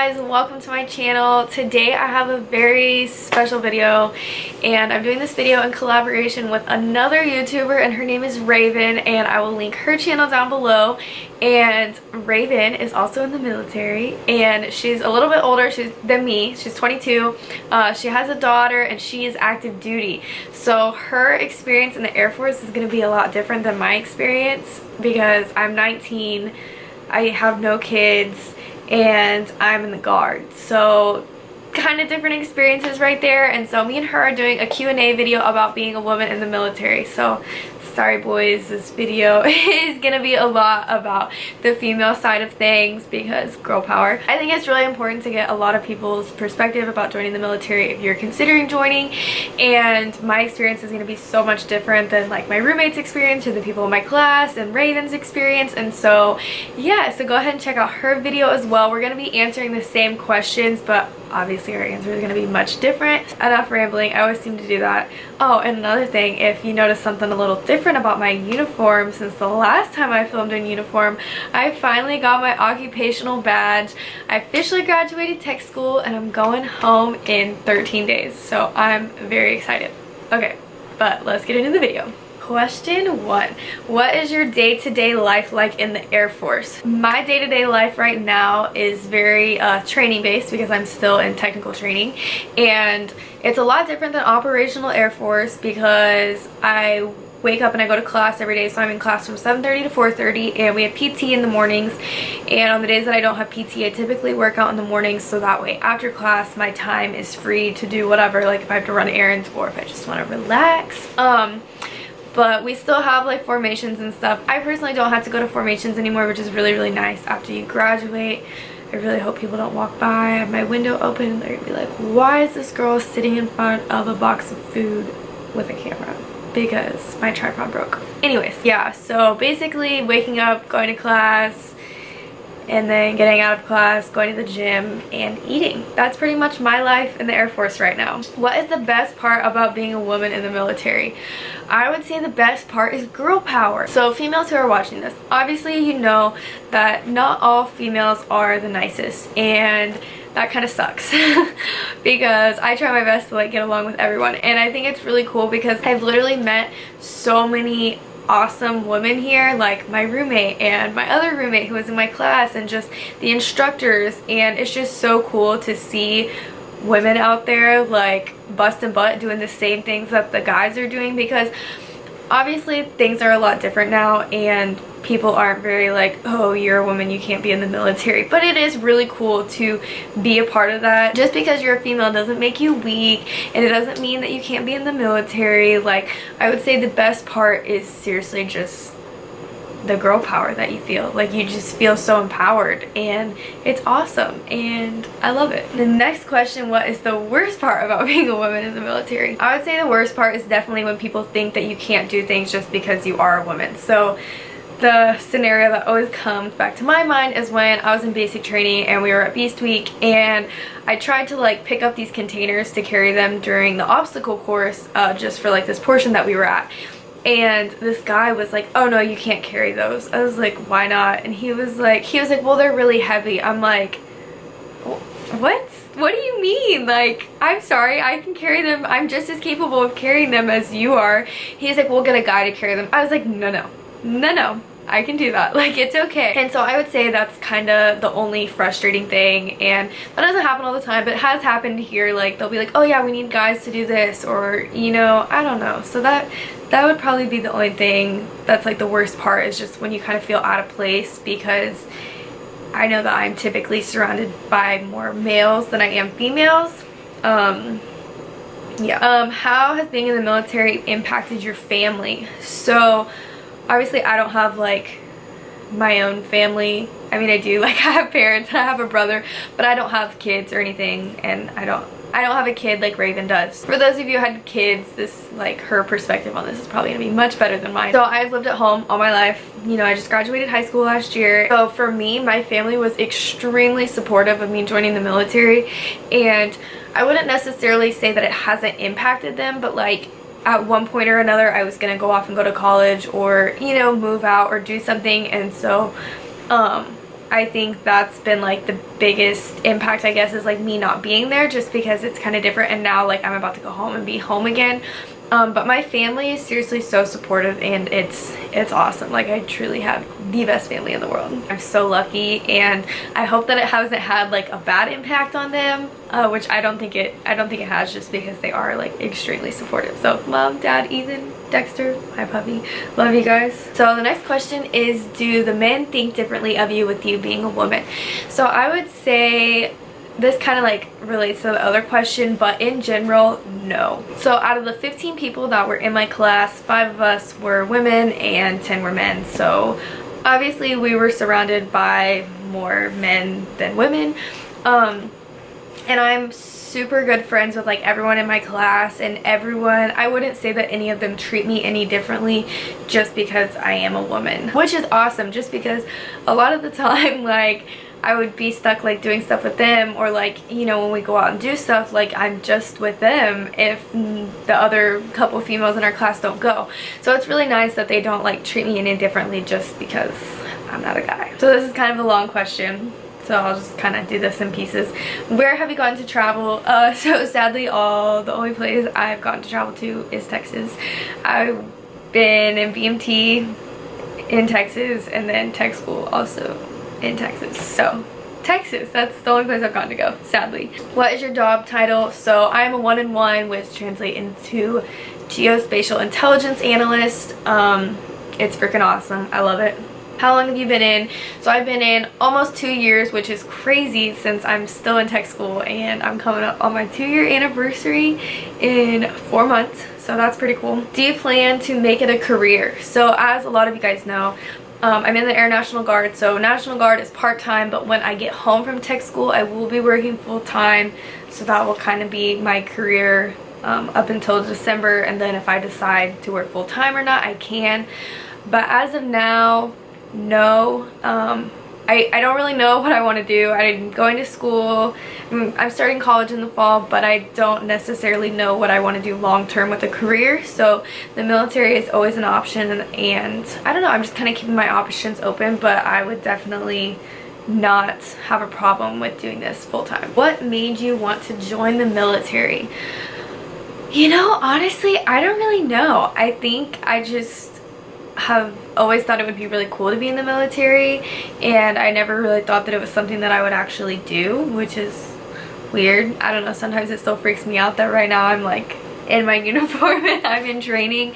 guys, welcome to my channel. Today I have a very special video and I'm doing this video in collaboration with another YouTuber and her name is Rayven, and I will link her channel down below. And Rayven is also in the military and she's a little bit older than me. She's 22. She has a daughter and she is active duty. So her experience in the Air Force is going to be a lot different than my experience because I'm 19, I have no kids, and I'm in the Guard. So kind of different experiences right there. And so me and her are doing a Q&A video about being a woman in the military. So sorry boys, this video is gonna be a lot about the female side of things because girl power. I think it's really important to get a lot of people's perspective about joining the military if you're considering joining, and my experience is gonna be so much different than like my roommate's experience or the people in my class and Raven's experience. And so yeah, so go ahead and check out her video as well. We're gonna be answering the same questions, but obviously our answer is going to be much different. Enough rambling, I always seem to do that. Oh, and another thing, if you notice something a little different about my uniform since the last time I filmed in uniform, I finally got my occupational badge. I officially graduated tech school and I'm going home in 13 days, so I'm very excited. Okay, but let's get into the video. Question 1. What is your day-to-day life like in the Air Force? My day-to-day life right now is very training based because I'm still in technical training, and it's a lot different than operational Air Force because I wake up and I go to class every day. So I'm in class from 7:30 to 4:30 and we have PT in the mornings, and on the days that I don't have PT I typically work out in the mornings, so that way after class my time is free to do whatever, like if I have to run errands or if I just want to relax. But we still have like formations and stuff. I personally don't have to go to formations anymore, which is really nice after you graduate. I really hope people don't walk by, I have my window open, and they're gonna be like, why is this girl sitting in front of a box of food with a camera? Because my tripod broke. Anyways, yeah, so basically waking up, going to class, and then getting out of class, going to the gym, and eating. That's pretty much my life in the Air Force right now. What is the best part about being a woman in the military? I would say the best part is girl power. So females who are watching this, obviously you know that not all females are the nicest, and that kind of sucks because I try my best to like get along with everyone, and I think it's really cool because I've literally met so many awesome women here, like my roommate and my other roommate who was in my class and just the instructors, and it's just so cool to see women out there like busting butt doing the same things that the guys are doing, because obviously things are a lot different now and people aren't very like, oh, you're a woman, you can't be in the military. But it is really cool to be a part of that. Just because you're a female doesn't make you weak, and it doesn't mean that you can't be in the military. Like, I would say the best part is seriously just the girl power that you feel. Like, you just feel so empowered and it's awesome and I love it. The next question, what is the worst part about being a woman in the military? I would say the worst part is definitely when people think that you can't do things just because you are a woman. So the scenario that always comes back to my mind is when I was in basic training and we were at Beast Week, and I tried to like pick up these containers to carry them during the obstacle course just for like this portion that we were at. And this guy was like, oh no, you can't carry those. I was like, why not? And he was like, well, they're really heavy. I'm like, what do you mean? Like, I'm sorry, I can carry them. I'm just as capable of carrying them as you are. He's like, we'll get a guy to carry them. I was like, no, I can do that. Like, it's okay. And so I would say that's kind of the only frustrating thing, and that doesn't happen all the time, but it has happened here. Like, they'll be like, oh yeah, we need guys to do this, or you know, I don't know. So that would probably be the only thing that's like the worst part, is just when you kind of feel out of place, because I know that I'm typically surrounded by more males than I am females. Yeah. How has being in the military impacted your family? So obviously I don't have like my own family. I mean, I do, like I have parents and I have a brother, but I don't have kids or anything, and I don't have a kid like Rayven does. For those of you who had kids, this, like, her perspective on this is probably gonna be much better than mine. So I've lived at home all my life. You know, I just graduated high school last year. So for me, my family was extremely supportive of me joining the military, and I wouldn't necessarily say that it hasn't impacted them, but like at one point or another I was gonna go off and go to college or, you know, move out or do something, and so I think that's been like the biggest impact, I guess, is like me not being there, just because it's kind of different. And now like I'm about to go home and be home again. But my family is seriously so supportive, and it's awesome. Like, I truly have the best family in the world. I'm so lucky, and I hope that it hasn't had like a bad impact on them, which I don't think it has, just because they are like extremely supportive. So Mom, Dad, Ethan, Dexter, hi puppy, love you guys. So the next question is, do the men think differently of you with you being a woman? So I would say this kind of like relates to the other question, but in general, no. So out of the 15 people that were in my class, 5 of us were women and 10 were men. So obviously we were surrounded by more men than women. And I'm super good friends with like everyone in my class, and everyone, I wouldn't say that any of them treat me any differently just because I am a woman, which is awesome, just because a lot of the time, like, I would be stuck like doing stuff with them, or like, you know, when we go out and do stuff, like I'm just with them if the other couple females in our class don't go. So it's really nice that they don't like treat me any differently just because I'm not a guy. So this is kind of a long question, so I'll just kind of do this in pieces. Where have you gone to travel? So sadly, the only place I've gotten to travel to is Texas. I've been in BMT in Texas, and then tech school also in Texas. So Texas, that's the only place I've gotten to go, sadly. What is your job title? So I'm a 1-in-1, which translates into geospatial intelligence analyst. It's freaking awesome. I love it. How long have you been in? So I've been in almost 2 years, which is crazy since I'm still in tech school, and I'm coming up on my 2-year anniversary in 4 months. So that's pretty cool. Do you plan to make it a career? So as a lot of you guys know, I'm in the Air National Guard. So National Guard is part-time, but when I get home from tech school, I will be working full-time. So that will kind of be my career up until December, and then if I decide to work full-time or not, I can. But as of now, no. I don't really know what I want to do. I'm going to school. I'm starting college in the fall, but I don't necessarily know what I want to do long term with a career. So the military is always an option, and I don't know, I'm just kind of keeping my options open, but I would definitely not have a problem with doing this full time. What made you want to join the military? You know, honestly, I don't really know. I think I just have always thought it would be really cool to be in the military, and I never really thought that it was something that I would actually do, which is weird. I don't know, sometimes it still freaks me out that right now I'm like in my uniform and I'm in training,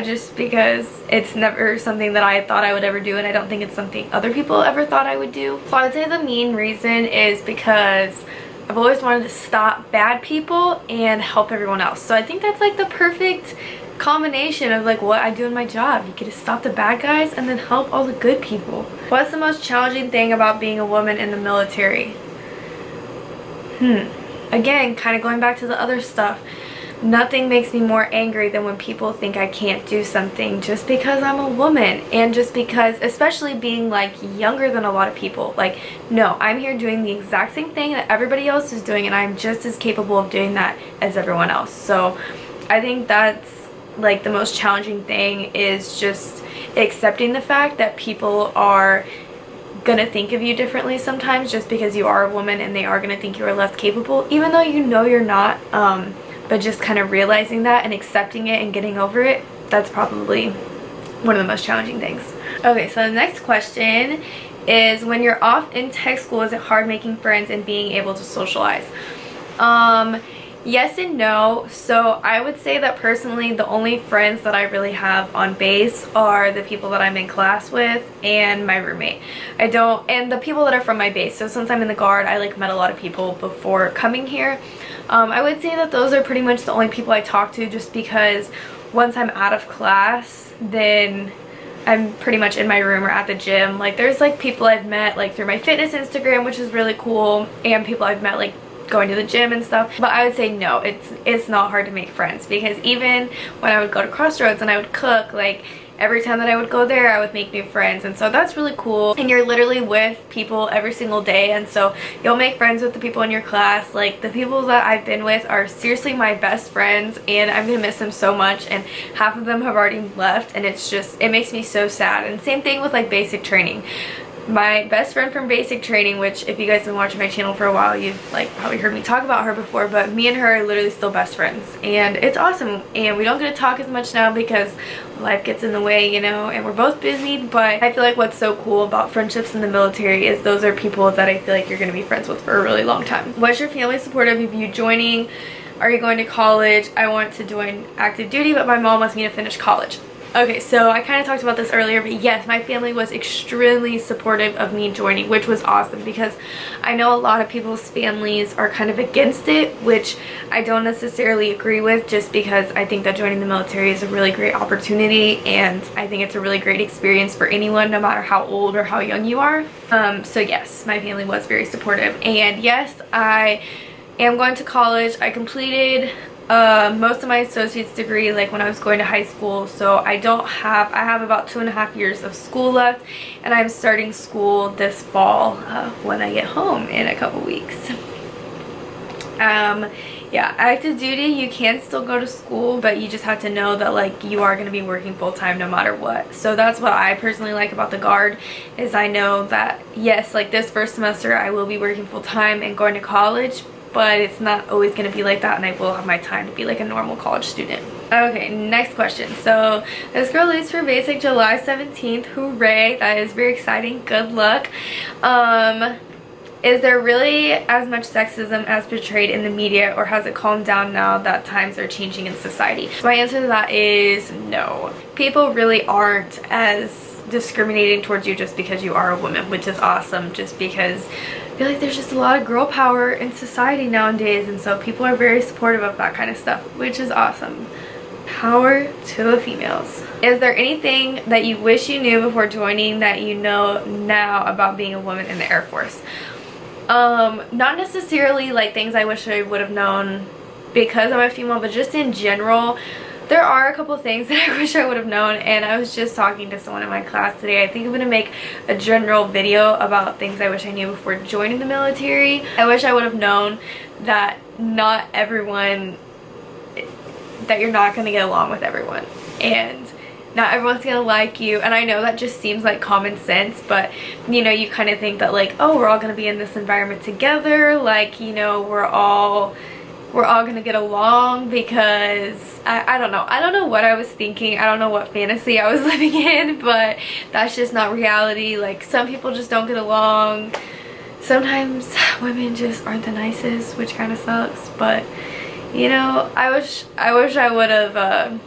just because it's never something that I thought I would ever do, and I don't think it's something other people ever thought I would do. So I'd say the main reason is because I've always wanted to stop bad people and help everyone else. So I think that's like the perfect combination of like what I do in my job. You get to stop the bad guys and then help all the good people. What's the most challenging thing about being a woman in the military? Again, kind of going back to the other stuff. Nothing makes me more angry than when people think I can't do something just because I'm a woman, and just because, especially being like younger than a lot of people. Like, no, I'm here doing the exact same thing that everybody else is doing, and I'm just as capable of doing that as everyone else. So I think that's like the most challenging thing, is just accepting the fact that people are gonna think of you differently sometimes just because you are a woman, and they are gonna think you are less capable, even though you know you're not. But just kind of realizing that and accepting it and getting over it, that's probably one of the most challenging things. Okay, so the next question is, when you're off in tech school, is it hard making friends and being able to socialize? Yes and no. So I would say that personally, the only friends that I really have on base are the people that I'm in class with and my roommate. And the people that are from my base. So since I'm in the Guard, I like met a lot of people before coming here. I would say that those are pretty much the only people I talk to, just because once I'm out of class, then I'm pretty much in my room or at the gym. Like, there's like people I've met like through my fitness Instagram, which is really cool, and people I've met like going to the gym and stuff. But I would say no, it's not hard to make friends, because even when I would go to Crossroads and I would cook, like every time that I would go there, I would make new friends, and so that's really cool. And you're literally with people every single day, and so you'll make friends with the people in your class. Like, the people that I've been with are seriously my best friends, and I'm gonna miss them so much, and half of them have already left, and it makes me so sad. And same thing with like basic training. My best friend from basic training, which if you guys have been watching my channel for a while, you've like probably heard me talk about her before, but me and her are literally still best friends, and it's awesome. And we don't get to talk as much now because life gets in the way, you know, and we're both busy. But I feel like what's so cool about friendships in the military is those are people that I feel like you're going to be friends with for a really long time. Was your family supportive of you joining? Are you going to college? I want to join active duty, but my mom wants me to finish college. Okay, so I kind of talked about this earlier, but yes, my family was extremely supportive of me joining, which was awesome because I know a lot of people's families are kind of against it, which I don't necessarily agree with, just because I think that joining the military is a really great opportunity, and I think it's a really great experience for anyone, no matter how old or how young you are. So yes, my family was very supportive, and yes, I am going to college. I completed most of my associate's degree like when I was going to high school, so I have about 2.5 years of school left, and I'm starting school this fall when I get home in a couple weeks. Yeah, active duty, you can still go to school, but you just have to know that like you are going to be working full-time no matter what. So that's what I personally like about the Guard, is I know that yes, like this first semester I will be working full-time and going to college, but it's not always going to be like that, and I will have my time to be like a normal college student. Okay, next question. So this girl leaves for basic July 17th. Hooray, that is very exciting. Good luck. Is there really as much sexism as portrayed in the media, or has it calmed down now that times are changing in society? So my answer to that is no. People really aren't as discriminating towards you just because you are a woman, which is awesome, just because I feel like there's just a lot of girl power in society nowadays, and so people are very supportive of that kind of stuff, which is awesome. Power to the females. Is there anything that you wish you knew before joining that you know now about being a woman in the Air Force? Not necessarily like things I wish I would have known because I'm a female, but just in general, there are a couple things that I wish I would have known, and I was just talking to someone in my class today. I think I'm going to make a general video about things I wish I knew before joining the military. I wish I would have known that not everyone, that you're not going to get along with everyone, and not everyone's going to like you. And I know that just seems like common sense, but you know, you kind of think that like, oh, we're all going to be in this environment together, like, you know, we're all gonna get along, because I don't know what I was thinking. I don't know what fantasy I was living in, but that's just not reality. Like, some people just don't get along. Sometimes women just aren't the nicest, which kind of sucks, but you know, I wish I would have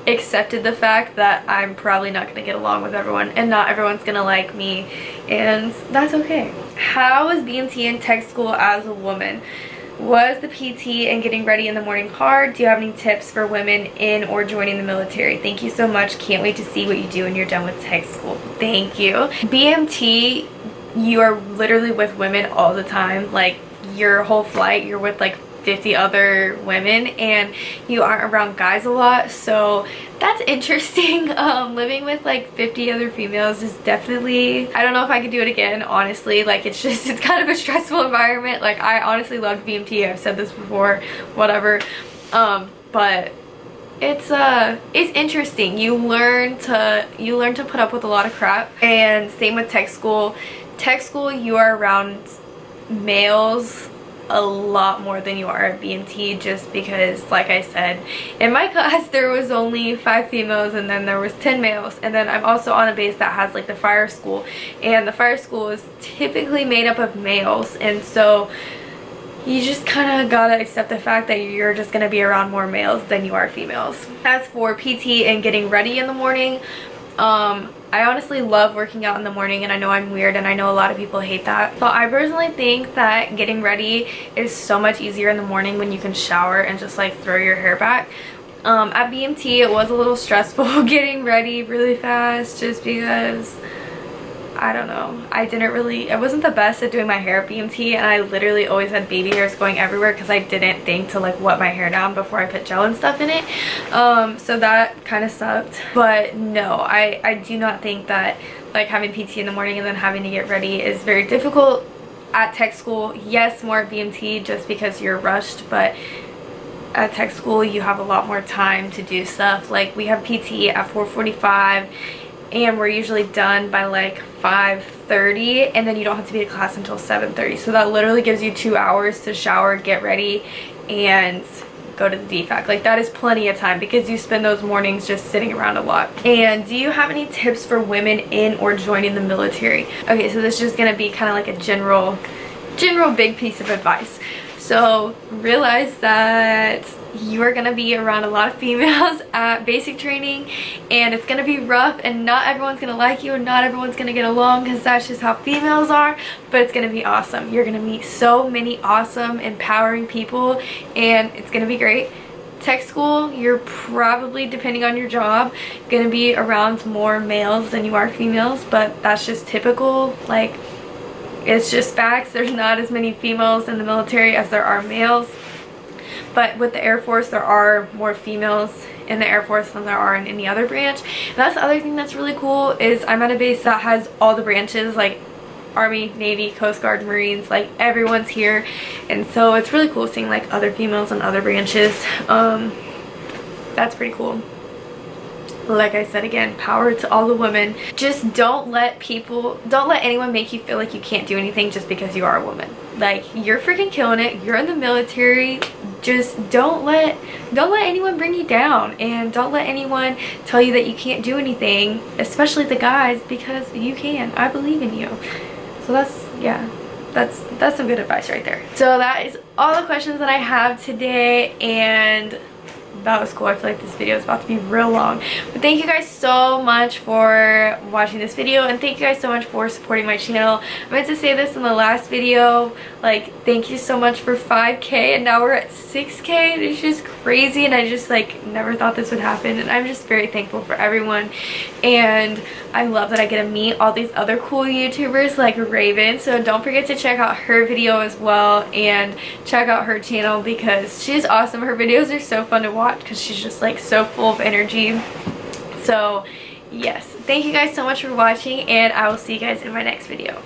accepted the fact that I'm probably not gonna get along with everyone, and not everyone's gonna like me, and that's okay. How was BMT in tech school as a woman? Was the PT and getting ready in the morning hard? Do you have any tips for women in or joining the military? Thank you so much. Can't wait to see what you do when you're done with tech school. Thank you. BMT, you are literally with women all the time. Like, your whole flight, you're with like 50 other women, and you aren't around guys a lot, so that's interesting. Living with like 50 other females is definitely, I don't know if I could do it again, honestly. Like, it's kind of a stressful environment. Like, I honestly loved BMT, I've said this before, whatever, but it's interesting. You learn to put up with a lot of crap, and same with tech school. Tech school, you are around males a lot more than you are at BMT, just because, like I said, in my class there was only 5 females and then there was 10 males, and then I'm also on a base that has like the fire school, and the fire school is typically made up of males, and so you just kind of gotta accept the fact that you're just gonna be around more males than you are females. As for PT and getting ready in the morning, I honestly love working out in the morning, and I know I'm weird and I know a lot of people hate that, but I personally think that getting ready is so much easier in the morning when you can shower and just like throw your hair back. At BMT it was a little stressful getting ready really fast, just because I don't know, I wasn't the best at doing my hair at BMT, and I literally always had baby hairs going everywhere because I didn't think to like wet my hair down before I put gel and stuff in it. So that kind of sucked. But no, I do not think that like having PT in the morning and then having to get ready is very difficult at tech school. Yes, more at BMT just because you're rushed, but at tech school you have a lot more time to do stuff. Like, we have PT at 4:45, and we're usually done by like 5:30, and then you don't have to be at class until 7:30. So that literally gives you 2 hours to shower, get ready, and go to the DFAC. Like, that is plenty of time because you spend those mornings just sitting around a lot. And do you have any tips for women in or joining the military? Okay, so this is just gonna be kind of like a general big piece of advice. So realize that you are going to be around a lot of females at basic training, and it's going to be rough, and not everyone's going to like you, and not everyone's going to get along, because that's just how females are. But it's going to be awesome. You're going to meet so many awesome, empowering people, and it's going to be great. Tech school, you're probably, depending on your job, going to be around more males than you are females, but that's just typical. Like, it's just facts. There's not as many females in the military as there are males. But with the Air Force, there are more females in the Air Force than there are in any other branch. And that's the other thing that's really cool, is I'm at a base that has all the branches, like Army, Navy, Coast Guard, Marines, like everyone's here. And so it's really cool seeing like other females in other branches. That's pretty cool. Like I said, again, power to all the women. Just don't let anyone make you feel like you can't do anything just because you are a woman. Like, you're freaking killing it. You're in the military. Just don't let anyone bring you down, and don't let anyone tell you that you can't do anything, especially the guys, because you can. I believe in you. So that's some good advice right there. So that is all the questions that I have today, and that was cool. I feel like this video is about to be real long. But thank you guys so much for watching this video, and thank you guys so much for supporting my channel. I meant to say this in the last video, like, thank you so much for 5K, and now we're at 6K. It's just crazy, and I just like never thought this would happen, and I'm just very thankful for everyone. And I love that I get to meet all these other cool YouTubers like Rayven. So don't forget to check out her video as well, and check out her channel because she's awesome. Her videos are so fun to watch because she's just like so full of energy. So yes, thank you guys so much for watching, and I will see you guys in my next video.